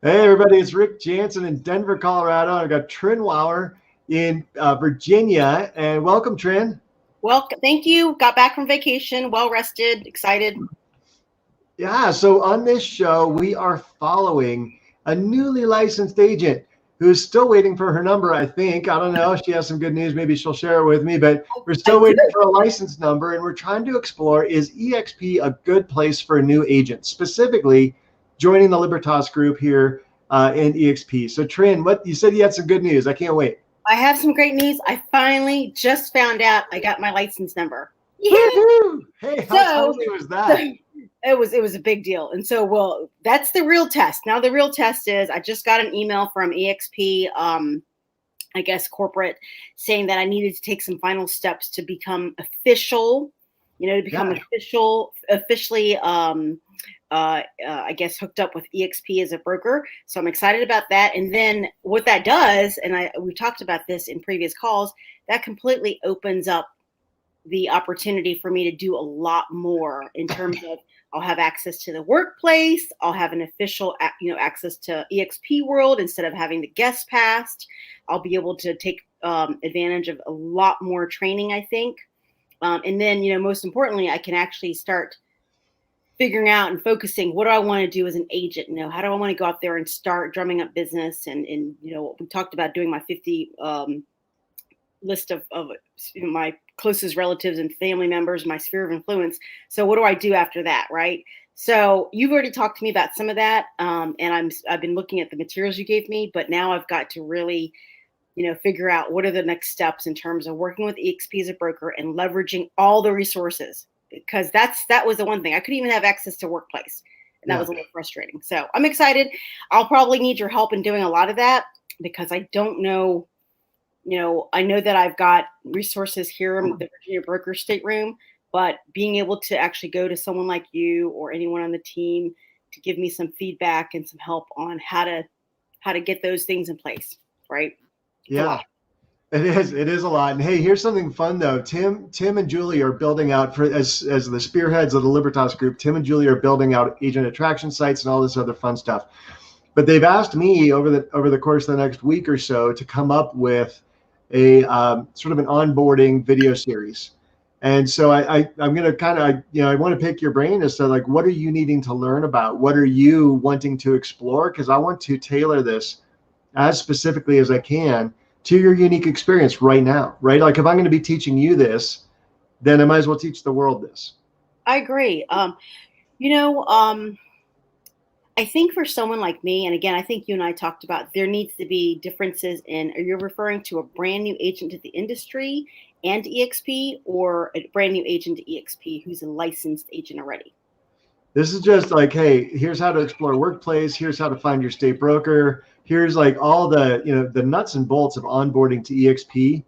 Hey, everybody, it's Rick Jansen in Denver, Colorado. I've got Trin Lauer in Virginia. And welcome, Trin. Well, thank you. Got back from vacation, well rested, excited. Yeah, so on this show, we are following a newly licensed agent who's still waiting for her number, I think. I don't know. She has some good news. Maybe she'll share it with me, but we're I still waiting do. for a license number. And we're trying to explore, is eXp a good place for a new agent, specifically joining the Libertas group here in eXp? So, Trin, what you said you had some good news. I can't wait. I have some great news. I finally just found out I got my license number. Yeah. Woohoo! Hey, how So, timely was so that? it was a big deal. And so, well, that's the real test. Now the real test is I just got an email from EXP, I guess corporate, saying that I needed to take some final steps to become official, to become Yeah. officially I guess hooked up with EXP as a broker. So I'm excited about that. And then what that does, and we talked about this in previous calls, that completely opens up the opportunity for me to do a lot more in terms of I'll have access to the workplace. I'll have an official, access to EXP World instead of having the guest pass. I'll be able to take advantage of a lot more training, I think. And then, most importantly, I can actually start figuring out and focusing what do I want to do as an agent. How do I want to go out there and start drumming up business? And we talked about doing my 50 list of my closest relatives and family members, my sphere of influence. So what do I do after that, right? So you've already talked to me about some of that, and I've been looking at the materials you gave me, but now I've got to really, figure out what are the next steps in terms of working with EXP as a broker and leveraging all the resources, because that was the one thing I couldn't even have access to workplace, and that Yeah. was a little frustrating. So I'm excited. I'll probably need your help in doing a lot of that because I don't know. I know that I've got resources here in the Virginia Broker Stateroom, but being able to actually go to someone like you or anyone on the team to give me some feedback and some help on how to get those things in place, right? It's a Yeah. lot. It is. It is a lot. And hey, here's something fun though. Tim and Julie are building out for as the spearheads of the Libertas group. Tim and Julie are building out agent attraction sites and all this other fun stuff. But they've asked me over the course of the next week or so to come up with a sort of an onboarding video series. And so I'm going to kind of, I want to pick your brain as to like, what are you needing to learn about? What are you wanting to explore? Because I want to tailor this as specifically as I can to your unique experience right now, right? Like if I'm going to be teaching you this, then I might as well teach the world this. I agree. You know, um, I think for someone like me, and again, I think you and I talked about there needs to be differences in, are you referring to a brand new agent to the industry and EXP or a brand new agent to EXP who's a licensed agent already? This is just like, hey, here's how to explore workplace. Here's how to find your state broker. Here's like all the, the nuts and bolts of onboarding to EXP,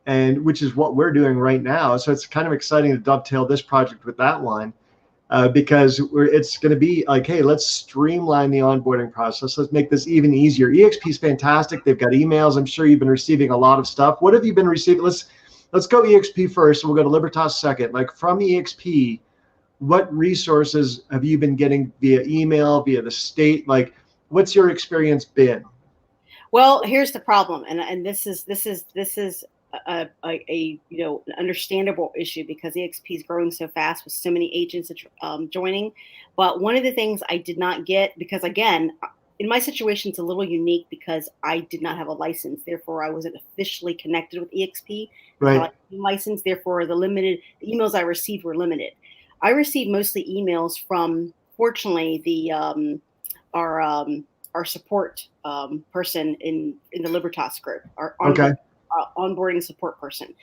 and which is what we're doing right now. So it's kind of exciting to dovetail this project with that one. Because it's going to be like, hey, let's streamline the onboarding process. Let's make this even easier. EXP is fantastic. They've got emails. I'm sure you've been receiving a lot of stuff. What have you been receiving? Let's go EXP first. We'll go to Libertas second. Like from EXP, what resources have you been getting via email, via the state? Like, what's your experience been? Well, here's the problem, and this is a an understandable issue because EXP is growing so fast with so many agents joining. But one of the things I did not get, because again, in my situation, it's a little unique because I did not have a license, therefore I wasn't officially connected with EXP until I Right. had a license. Therefore, the emails I received were limited. I received mostly emails from, fortunately, the our our support person in the Libertas group, our Okay. onboarding support person.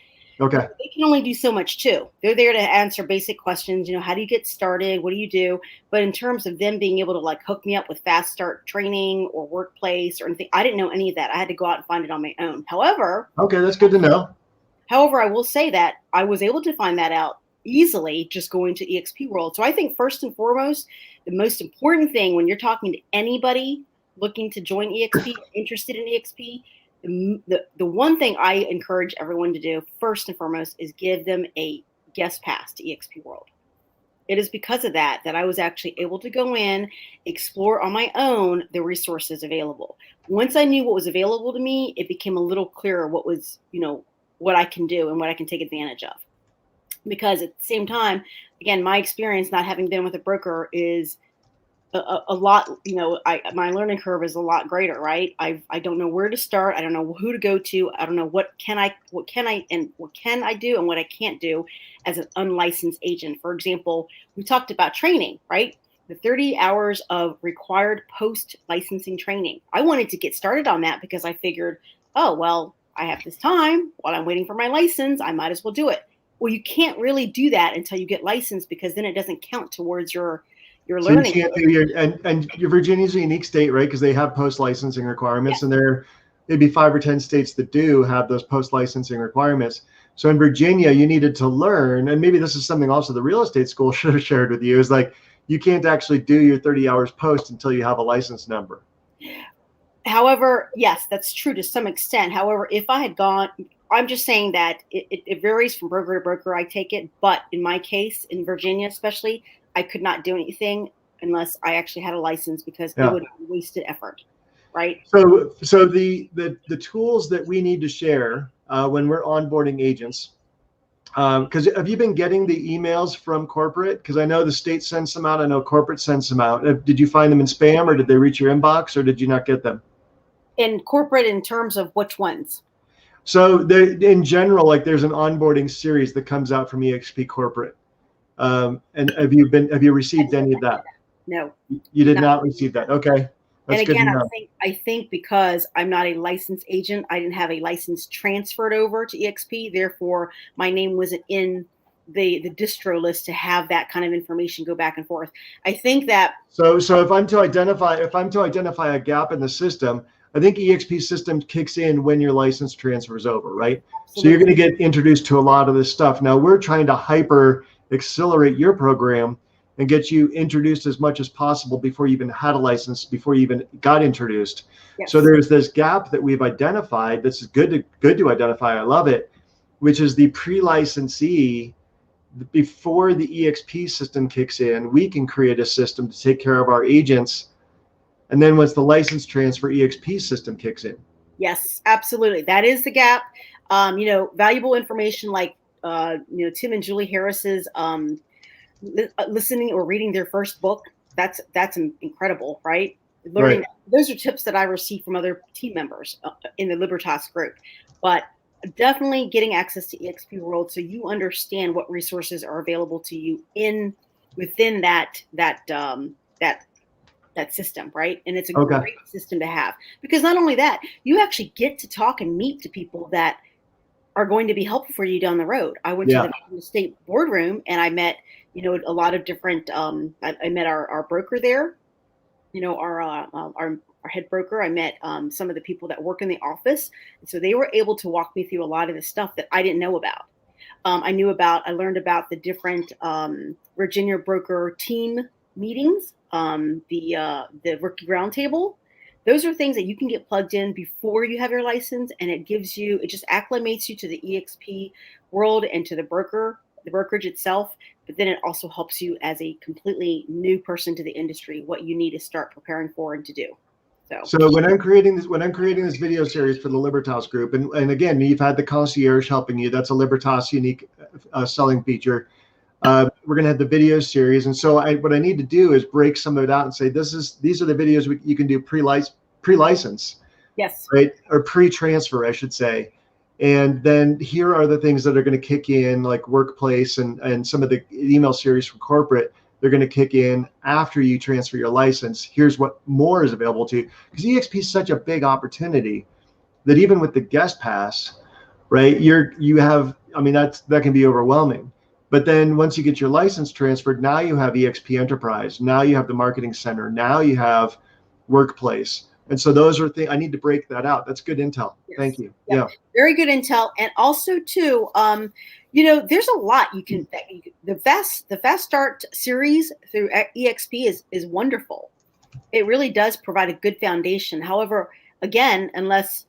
Okay. But they can only do so much too. They're there to answer basic questions. How do you get started? What do you do? But in terms of them being able to like hook me up with fast start training or workplace or anything, I didn't know any of that. I had to go out and find it on my own. Okay. That's good to know. However, I will say that I was able to find that out easily just going to EXP World. So I think first and foremost, the most important thing when you're talking to anybody looking to join EXP, interested in EXP, the one thing I encourage everyone to do first and foremost is give them a guest pass to EXP World. it is because of that I was actually able to go in, explore on my own the resources available. Once I knew what was available to me, it became a little clearer what was, what I can do and what I can take advantage of. Because at the same time, again, my experience not having been with a broker is a lot, my learning curve is a lot greater, right? I don't know where to start. I don't know who to go to. I don't know what can I do and what I can't do as an unlicensed agent. For example, we talked about training, right? The 30 hours of required post-licensing training. I wanted to get started on that because I figured, oh, well, I have this time while I'm waiting for my license. I might as well do it. Well, you can't really do that until you get licensed, because then it doesn't count towards your So you learning. can't do your, and your Virginia's a unique state, right? Because they have post-licensing requirements, and there maybe 5 or 10 states that do have those post-licensing requirements. So in Virginia, you needed to learn, and maybe this is something also the real estate school should have shared with you, is like, you can't actually do your 30 hours post until you have a license number. However, yes, that's true to some extent. However, if I had gone, I'm just saying that it varies from broker to broker, I take it. But in my case, in Virginia especially, I could not do anything unless I actually had a license, because it would be wasted effort, right? So the tools that we need to share when we're onboarding agents, because have you been getting the emails from corporate? Because I know the state sends them out. I know corporate sends them out. Did you find them in spam, or did they reach your inbox, or did you not get them? In corporate, in terms of which ones? So in general, like there's an onboarding series that comes out from eXp corporate. And have you received any of that? No. You did not receive that. Okay. That's and again, good to know. I think because I'm not a licensed agent, I didn't have a license transferred over to eXp. Therefore, my name wasn't in the distro list to have that kind of information go back and forth. I think that. So if I'm to identify a gap in the system, I think eXp system kicks in when your license transfers over, right? Absolutely. So you're going to get introduced to a lot of this stuff. Now we're trying to hyper accelerate your program and get you introduced as much as possible before you even had a license, before you even got introduced. Yes. So there's this gap that we've identified. This is good to identify. I love it, which is the pre-licensee. Before the eXp system kicks in, we can create a system to take care of our agents. And then once the license transfer eXp system kicks in. Yes, absolutely. That is the gap. Valuable information like, Tim and Julie Harris's listening or reading their first book. That's incredible, right? Learning. Right. Those are tips that I received from other team members in the Libertas group. But definitely getting access to eXp World so you understand what resources are available to you within that system, right? And it's a great system to have, because not only that, you actually get to talk and meet to people that are going to be helpful for you down the road. I went to the state boardroom and I met, a lot of different, I met our broker there, our head broker. I met some of the people that work in the office. And so they were able to walk me through a lot of the stuff that I didn't know about. I learned about the different Virginia broker team meetings, the rookie roundtable. Those are things that you can get plugged in before you have your license, and it just acclimates you to the eXp world and to the brokerage itself. But then it also helps you as a completely new person to the industry, what you need to start preparing for and to do. So when I'm creating this video series for the Libertas group, and again, you've had the concierge helping you. That's a Libertas unique selling feature. We're going to have the video series. And so what I need to do is break some of it out and say, these are the videos you can do pre-license. Yes. Right. Or pre-transfer, I should say. And then here are the things that are going to kick in, like workplace and some of the email series from corporate. They're going to kick in after you transfer your license. Here's what more is available to you. Because eXp is such a big opportunity that even with the guest pass, right, that can be overwhelming. But then once you get your license transferred, now you have eXp Enterprise. Now you have the Marketing Center. Now you have Workplace. And so those are things I need to break that out. That's good intel. Yes. Thank you. Yeah. Very good intel. And also too, there's a lot you can. The Fast Start series through eXp is wonderful. It really does provide a good foundation. However, again, unless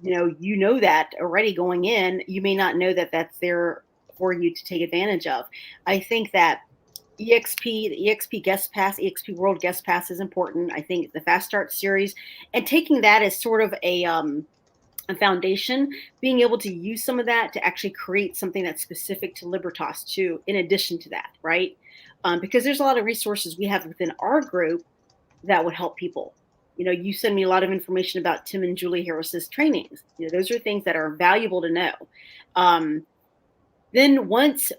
you know that already going in, you may not know that that's there for you to take advantage of. I think that EXP, the EXP Guest Pass, EXP World Guest Pass is important. I think the Fast Start series, and taking that as sort of a foundation, being able to use some of that to actually create something that's specific to Libertas too, in addition to that, right? Because there's a lot of resources we have within our group that would help people. You send me a lot of information about Tim and Julie Harris's trainings. Those are things that are valuable to know. Then once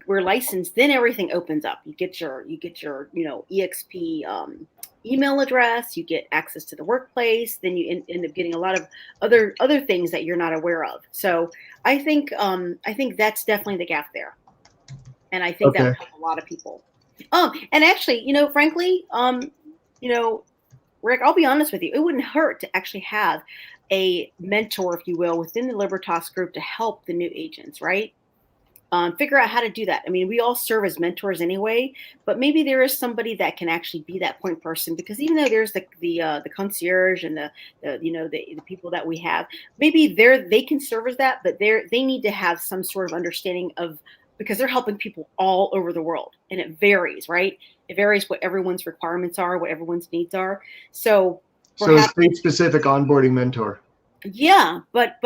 we're licensed, then everything opens up. You get your EXP email address. You get access to the workplace. Then you end up getting a lot of other things that you're not aware of. So I think that's definitely the gap there, and I think that would help a lot of people. And actually, frankly, Rick, I'll be honest with you, it wouldn't hurt to actually have a mentor, if you will, within the Libertas group to help the new agents, right? Figure out how to do that. I mean, we all serve as mentors anyway, but maybe there is somebody that can actually be that point person, because even though there's the concierge and the people that we have, maybe they can serve as that, but they need to have some sort of understanding of, because they're helping people all over the world, and it varies, right? It varies what everyone's requirements are, what everyone's needs are. So a state-specific onboarding mentor. Yeah, but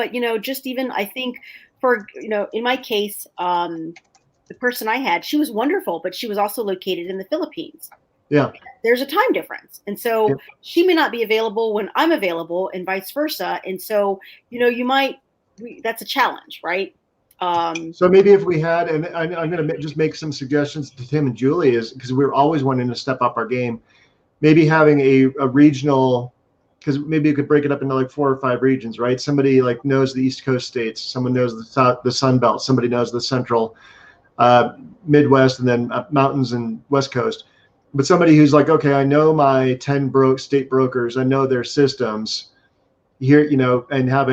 just even I think for in my case, the person I had, she was wonderful, but she was also located in the Philippines. Yeah, there's a time difference, and so she may not be available when I'm available, and vice versa. And so that's a challenge, right? So maybe if we had, and I'm going to just make some suggestions to Tim and Julie, is because we're always wanting to step up our game. Maybe having a regional, because maybe you could break it up into like 4 or 5 regions, right? Somebody like knows the East Coast states, someone knows the Sun Belt, somebody knows the Central, Midwest, and then mountains and West Coast. But somebody who's like, okay, I know my 10 state brokers, I know their systems here, and have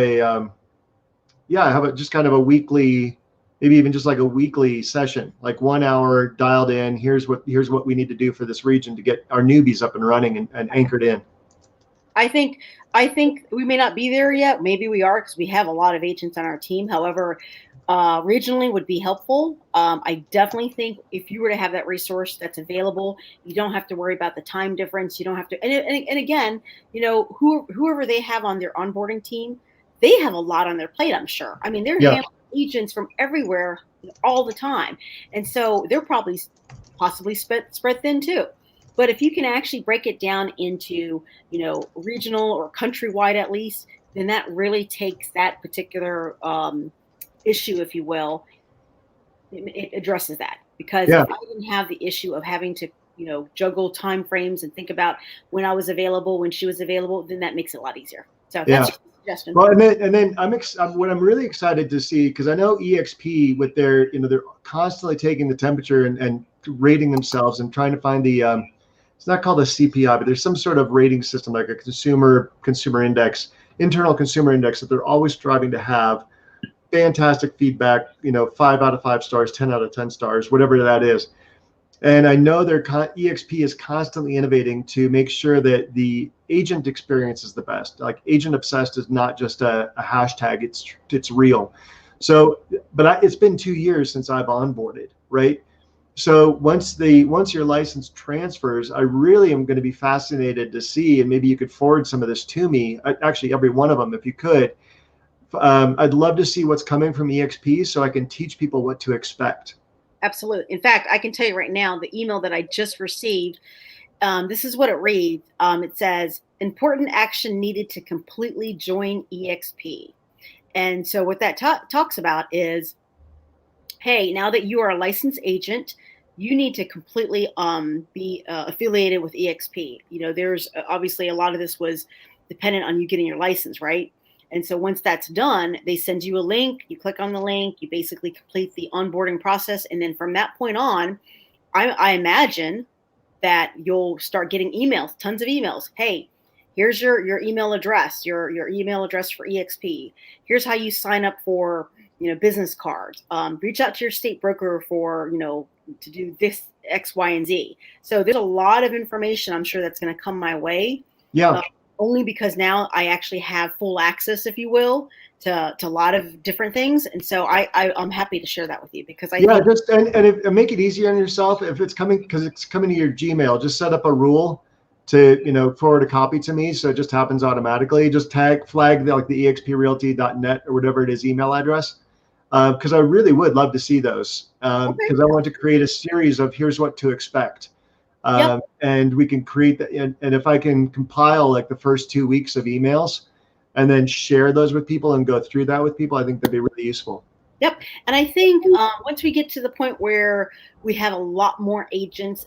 just kind of a weekly, maybe even just like a weekly session, like 1 hour dialed in. Here's what we need to do for this region to get our newbies up and running and anchored in. I think we may not be there yet. Maybe we are, because we have a lot of agents on our team. However, regionally would be helpful. I definitely think if you were to have that resource that's available, you don't have to worry about the time difference. You don't have to, and again, whoever they have on their onboarding team, they have a lot on their plate, I'm sure. I mean, they're handling agents from everywhere all the time. And so they're probably possibly spread thin too. But if you can actually break it down into, regional or countrywide at least, then that really takes that particular issue, if you will, it addresses that. Because if I didn't have the issue of having to, juggle time frames and think about when I was available, when she was available, then that makes it a lot easier. So that's your suggestion. Well, and then what I'm really excited to see, because I know EXP with their, they're constantly taking the temperature and rating themselves and trying to find the, it's not called a CPI, but there's some sort of rating system, like a consumer index, internal consumer index, that they're always striving to have fantastic feedback, 5 out of 5 stars, 10 out of 10 stars, whatever that is. And I know EXP is constantly innovating to make sure that the agent experience is the best. Like, agent obsessed is not just a hashtag; it's real. So, but it's been 2 years since I've onboarded, right? So once your license transfers, I really am going to be fascinated to see, and maybe you could forward some of this to me. Actually, every one of them, if you could. I'd love to see what's coming from EXP, so I can teach people what to expect. Absolutely. In fact, I can tell you right now, the email that I just received, this is what it reads. It says, important action needed to completely join EXP. And so what that talks about is, hey, now that you are a licensed agent, you need to completely be affiliated with EXP. There's obviously a lot of this was dependent on you getting your license, right? And so once that's done, they send you a link, you click on the link, you basically complete the onboarding process. And then from that point on, I imagine that you'll start getting emails, tons of emails. Hey, here's your email address, your email address for EXP. Here's how you sign up for, business cards. Reach out to your state broker for, to do this X, Y, and Z. So there's a lot of information I'm sure that's going to come my way. Yeah. only because now I actually have full access, if you will, to a lot of different things. And so I'm happy to share that with you because I think just and make it easier on yourself if it's coming, because it's coming to your Gmail. Just set up a rule to forward a copy to me, so it just happens automatically. Just flag the exprealty.net or whatever it is email address, because I really would love to see those, because I want to create a series of here's what to expect. And we can create that, and if I can compile like the first 2 weeks of emails and then share those with people and go through that with people, I think that'd be really useful. Yep. And I think once we get to the point where we have a lot more agents,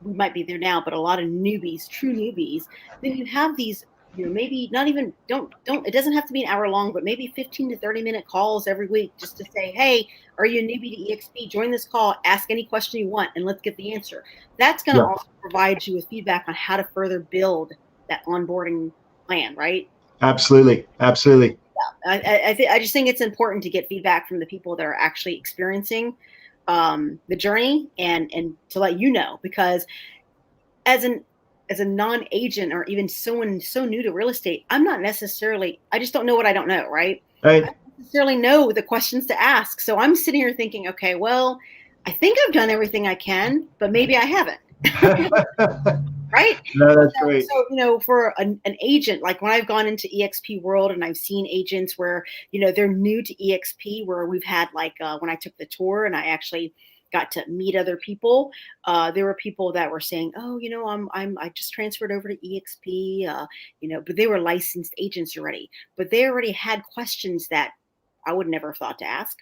we might be there now, but a lot of newbies, true newbies, then you have these, maybe not even, it doesn't have to be an hour long, but maybe 15 to 30-minute calls every week just to say, hey, are you a newbie to eXp? Join this call, ask any question you want, and let's get the answer. That's going to also provide you with feedback on how to further build that onboarding plan, right? Absolutely. Absolutely. Yeah. I just think it's important to get feedback from the people that are actually experiencing the journey and to let you know, because as a non-agent or even someone so new to real estate, I just don't know what I don't know, right? Right. I don't necessarily know the questions to ask. So I'm sitting here thinking, okay, well, I think I've done everything I can, but maybe I haven't. Right? No, that's great. So, for an agent, like when I've gone into eXp world and I've seen agents where, they're new to eXp, where we've had when I took the tour and I actually got to meet other people, there were people that were saying, oh, I just transferred over to eXp, but they were licensed agents already, but they already had questions that I would never have thought to ask.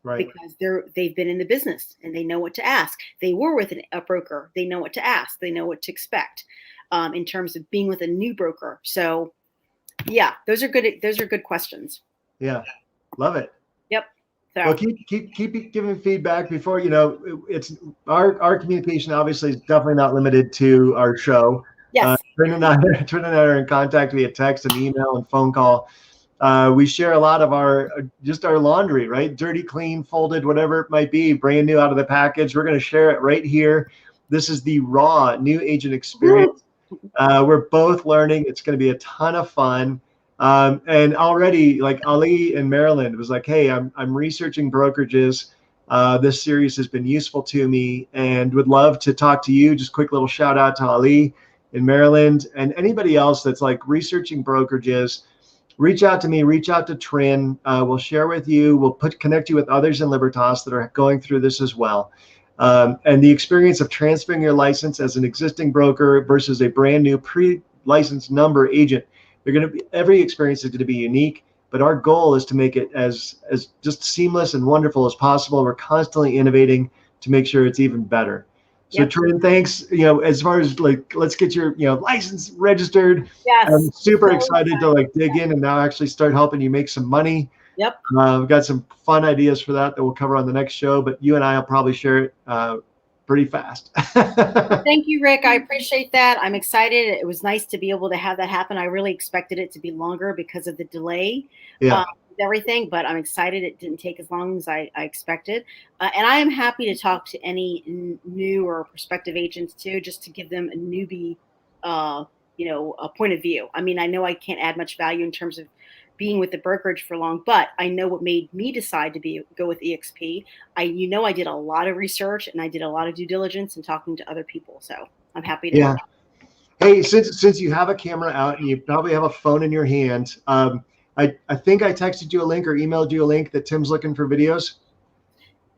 Right. Because they've been in the business and they know what to ask. They were with a broker. They know what to ask. They know what to expect in terms of being with a new broker. So yeah, those are good questions. Yeah. Love it. Yep. So. Well, keep giving feedback before, it's our communication obviously is definitely not limited to our show. Yes. Trina and I are in contact via text and email and phone call. We share a lot of our laundry, right? Dirty, clean, folded, whatever it might be, brand new out of the package. We're going to share it right here. This is the raw new agent experience. We're both learning. It's going to be a ton of fun. And already, like Ali in Maryland was like, hey, I'm researching brokerages. This series has been useful to me and would love to talk to you. Just quick little shout out to Ali in Maryland and anybody else that's like researching brokerages. Reach out to me, reach out to Trin. We'll share with you. We'll connect you with others in Libertas that are going through this as well. And the experience of transferring your license as an existing broker versus a brand new pre-licensed number agent. Every experience is going to be unique, but our goal is to make it as just seamless and wonderful as possible. We're constantly innovating to make sure it's even better. So Trin, thanks. As far as let's get your license registered. Yes. I'm super excited to dig in and now actually start helping you make some money. Yep. We've got some fun ideas for that we'll cover on the next show, but you and I will probably share it pretty fast. Thank you, Rick. I appreciate that. I'm excited. It was nice to be able to have that happen. I really expected it to be longer because of the delay. Yeah. Everything, but I'm excited it didn't take as long as I expected. And I am happy to talk to any new or prospective agents too, just to give them a newbie, a point of view. I mean, I know I can't add much value in terms of being with the brokerage for long, but I know what made me decide to go with eXp. I did a lot of research and I did a lot of due diligence and talking to other people. So I'm happy to. Yeah. Hey, since you have a camera out and you probably have a phone in your hand, I think I texted you a link or emailed you a link that Tim's looking for videos.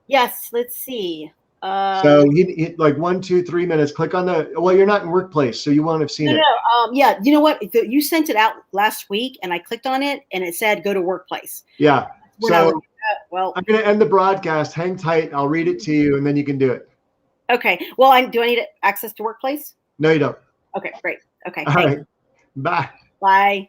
Yes, let's see. So he 1, 2, 3 minutes. Click on you're not in Workplace, so you won't have seen it. No. Yeah, you know what? You sent it out last week, and I clicked on it, and it said go to Workplace. Yeah. So I'm going to end the broadcast. Hang tight. I'll read it to you, and then you can do it. Okay. Well, do I need access to Workplace? No, you don't. Okay, great. Okay. All right. Bye. Bye.